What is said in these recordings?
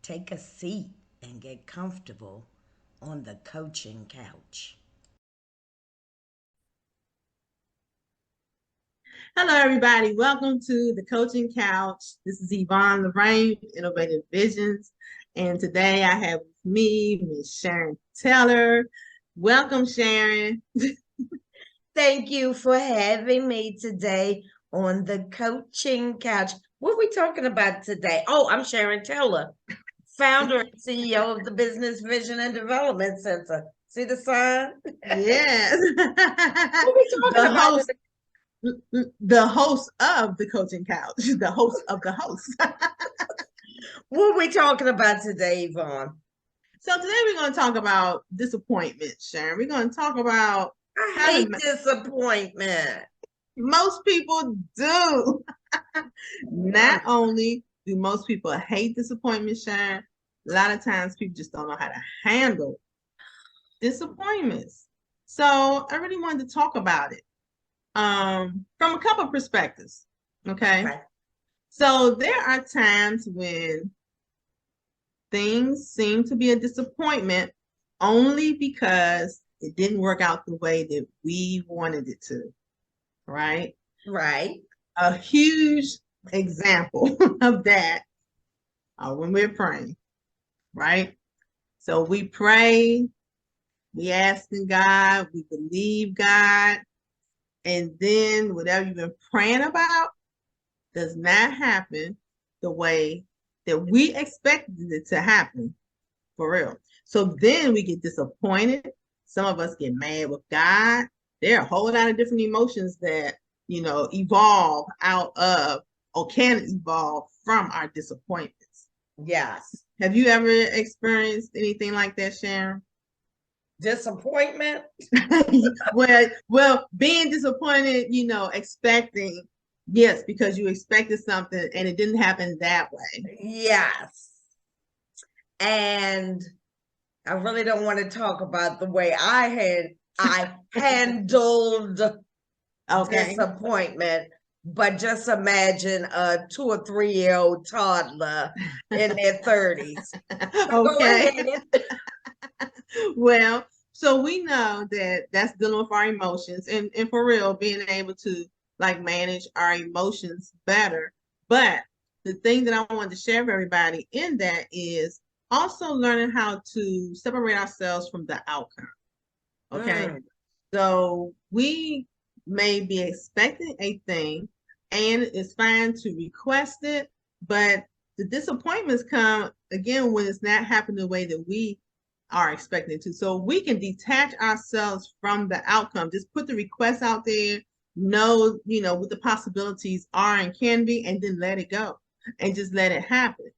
Take a seat and get comfortable on the coaching couch. Hello, everybody. Welcome to the Coaching Couch. This is Yvonne, Lorraine, Innovative Visions. And today I have with me Miss Sharon Taylor. Welcome, Sharon. Thank you for having me today on the coaching couch. What are we talking about today? Oh, I'm Sharon Taylor, founder and CEO of the Business Vision and Development Center. See the sign? Yes. What are we talking the about host, today? the host of the Coaching Couch, the host of the host. What are we talking about today, Yvonne? So today we're going to talk about disappointment, Sharon. We're going to talk about I how hate to disappointment. most people do. Not only do most people hate disappointment, Sharon, a lot of times people just don't know how to handle disappointments. So I really wanted to talk about it from a couple of perspectives. Okay. Okay. So there are times when things seem to be a disappointment only because it didn't work out the way that we wanted it to, right? Right. A huge example of that when we're praying, right? So we pray, we asking God, we believe God, and then whatever you've been praying about does not happen the way that we expected it to happen, for real. So then we get disappointed. Some of us get mad with God. There are a whole lot of different emotions that, evolve out of or can evolve from our disappointments. Yes. Have you ever experienced anything like that, Sharon? Disappointment? well, being disappointed, expecting, yes, because you expected something and it didn't happen that way. Yes. And I really don't want to talk about the way I handled Okay. disappointment, but just imagine a 2 or 3 year old toddler in their 30s. Go Okay. ahead. Well, so we know that that's dealing with our emotions and for real, being able to like manage our emotions better. But the thing that I wanted to share with everybody in that is also learning how to separate ourselves from the outcome. Okay. Mm, So we may be expecting a thing and it's fine to request it, but the disappointments come again when it's not happening the way that we are expecting to. So we can detach ourselves from the outcome. Just put the request out there, know, what the possibilities are and can be, and then let it go and just let it happen.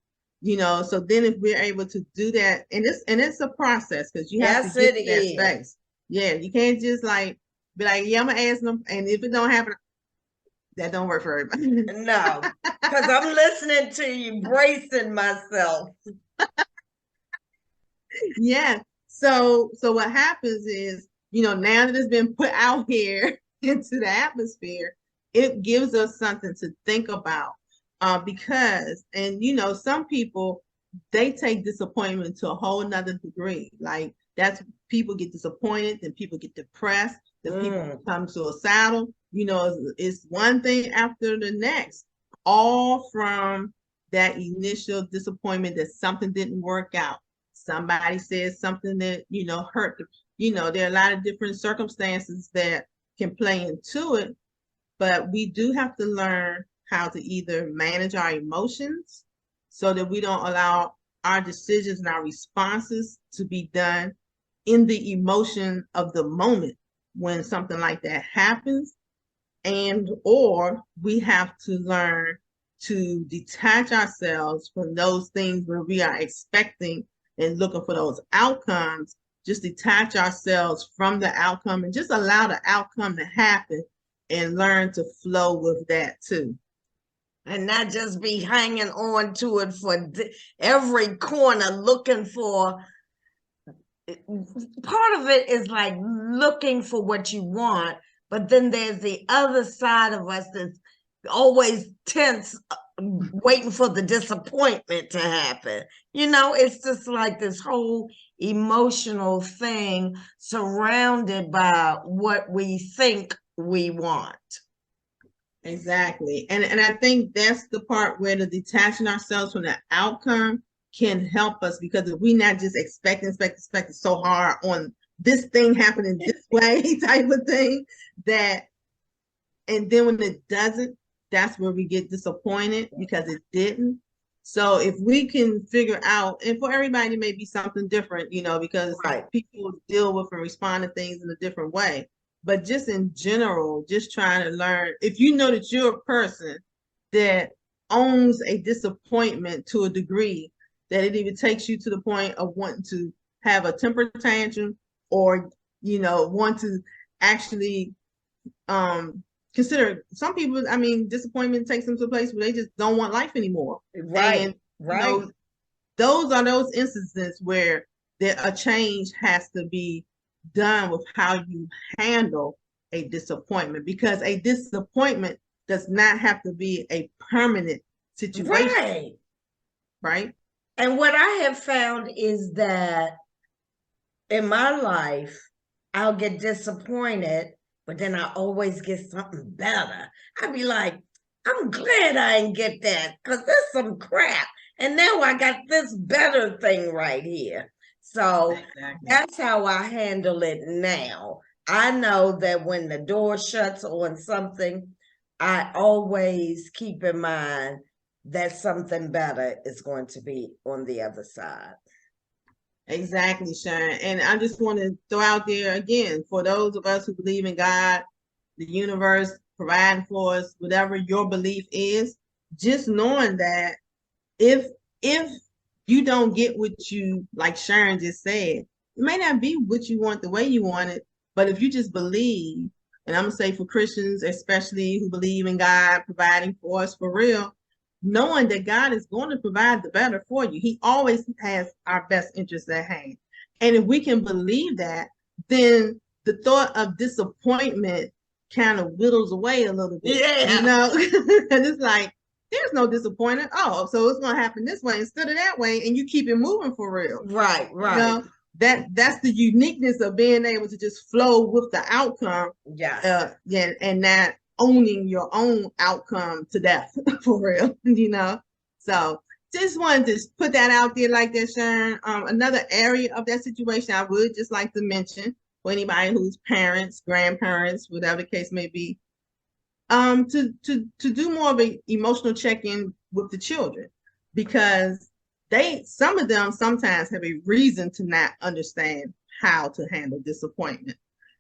So then if we're able to do that, and it's a process because you have to yes, get it to that is. space. Yeah, you can't just like be like, yeah, I'm gonna ask them, and if it don't happen, that don't work for everybody. No, because I'm listening to you, bracing myself. Yeah. So what happens is, now that it's been put out here into the atmosphere, it gives us something to think about. Because, and some people they take disappointment to a whole nother degree. Like that's people get disappointed, then people get depressed, then people Mm, become suicidal. It's one thing after the next, all from that initial disappointment that something didn't work out. Somebody says something that, hurt. There are a lot of different circumstances that can play into it, but we do have to learn how to either manage our emotions so that we don't allow our decisions and our responses to be done in the emotion of the moment when something like that happens, and or we have to learn to detach ourselves from those things where we are expecting and looking for those outcomes. Just detach ourselves from the outcome and just allow the outcome to happen and learn to flow with that too. and not just be hanging on to it for every corner looking for. Part of it is like looking for what you want, but then there's the other side of us that's always tense waiting for the disappointment to happen. It's just like this whole emotional thing surrounded by what we think we want. Exactly. And I think that's the part where the detaching ourselves from the outcome can help us, because if we not just expecting so hard on this thing happening this way type of thing, that and then when it doesn't, that's where we get disappointed because it didn't. So if we can figure out, and for everybody it may be something different, because Right. people deal with and respond to things in a different way. But just in general, just trying to learn, if you know that you're a person that owns a disappointment to a degree, that it even takes you to the point of wanting to have a temper tantrum, or want to actually consider, some people, disappointment takes them to a place where they just don't want life anymore. Right. And Right. those are those instances where a change has to be done with how you handle a disappointment, because a disappointment does not have to be a permanent situation. Right. Right. And what I have found is that in my life, I'll get disappointed, but then I always get something better. I'd be like, I'm glad I didn't get that because there's some crap. And now I got this better thing right here. So Exactly. that's how I handle it now. I know that when the door shuts on something, I always keep in mind that something better is going to be on the other side. Exactly, Sharon. And I just want to throw out there again, for those of us who believe in God, the universe providing for us, whatever your belief is, just knowing that if you don't get what you, like Sharon just said, it may not be what you want the way you want it, but if you just believe, and I'm gonna say for Christians especially who believe in God providing for us for real, knowing that God is going to provide the better for you. He always has our best interests at hand. And if we can believe that, then the thought of disappointment kind of whittles away a little bit. Yeah. And it's like, there's no disappointment. Oh, so it's going to happen this way instead of that way, and you keep it moving for real. Right, right. That's the uniqueness of being able to just flow with the outcome. Yes. And not owning your own outcome to death for real. So just wanted to put that out there like that, Sharon. Another area of that situation I would just like to mention for anybody who's parents, grandparents, whatever the case may be, to do more of an emotional check-in with the children, because some of them sometimes have a reason to not understand how to handle disappointment.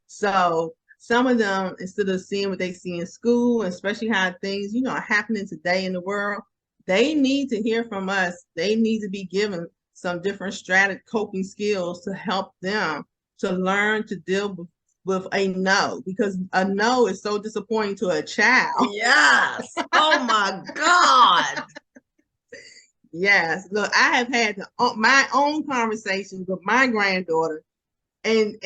So some of them, instead of seeing what they see in school, especially how things, are happening today in the world, they need to hear from us. They need to be given some different strategic coping skills to help them to learn to deal with a no, because a no is so disappointing to a child. Yes. Oh my God. Yes. Look, I have had my own conversations with my granddaughter, and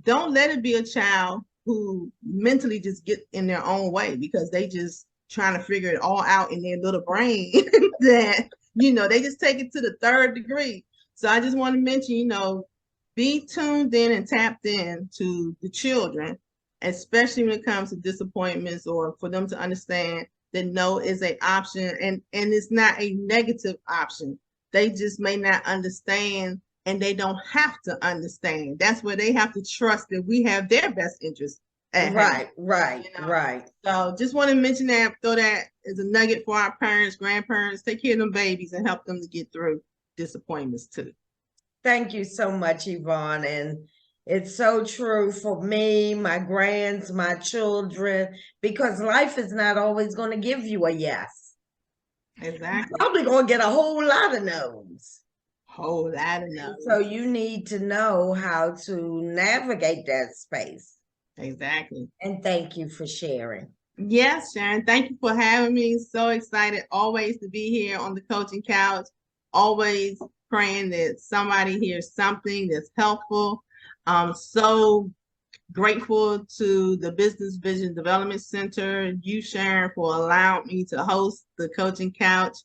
don't let it be a child who mentally just get in their own way because they just trying to figure it all out in their little brain that, they just take it to the third degree. So I just want to mention, be tuned in and tapped in to the children, especially when it comes to disappointments, or for them to understand that no is an option, and it's not a negative option. They just may not understand, and they don't have to understand. That's where they have to trust that we have their best interest at hand. Right. So just want to mention that, throw that as a nugget for our parents, grandparents. Take care of them babies and help them to get through disappointments too. Thank you so much, Yvonne. And it's so true for me, my grands, my children, because life is not always going to give you a yes. Exactly. Probably going to get a whole lot of no's. Whole lot of no's. So you need to know how to navigate that space. Exactly. And thank you for sharing. Yes, Sharon. Thank you for having me. So excited always to be here on the coaching couch. Always praying that somebody hears something that's helpful. So Grateful to the Business Vision Development Center, you Sharon, for allowing me to host the Coaching Couch.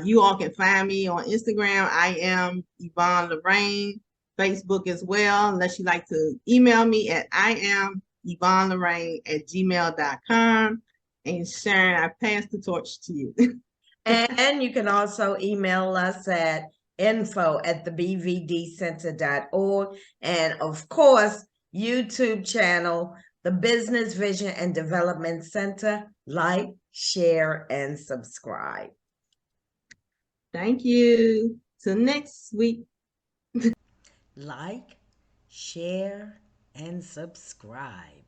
You all can find me on Instagram. I am Yvonne Lorraine. Facebook as well, unless you like to email me at IamYvonneLorraine@gmail.com. And Sharon, I pass the torch to you. And you can also email us at info@thebvdcenter.org. And of course, YouTube channel, the Business Vision and Development Center. Like, share, and subscribe. Thank you. Till next week. Like, share, and subscribe.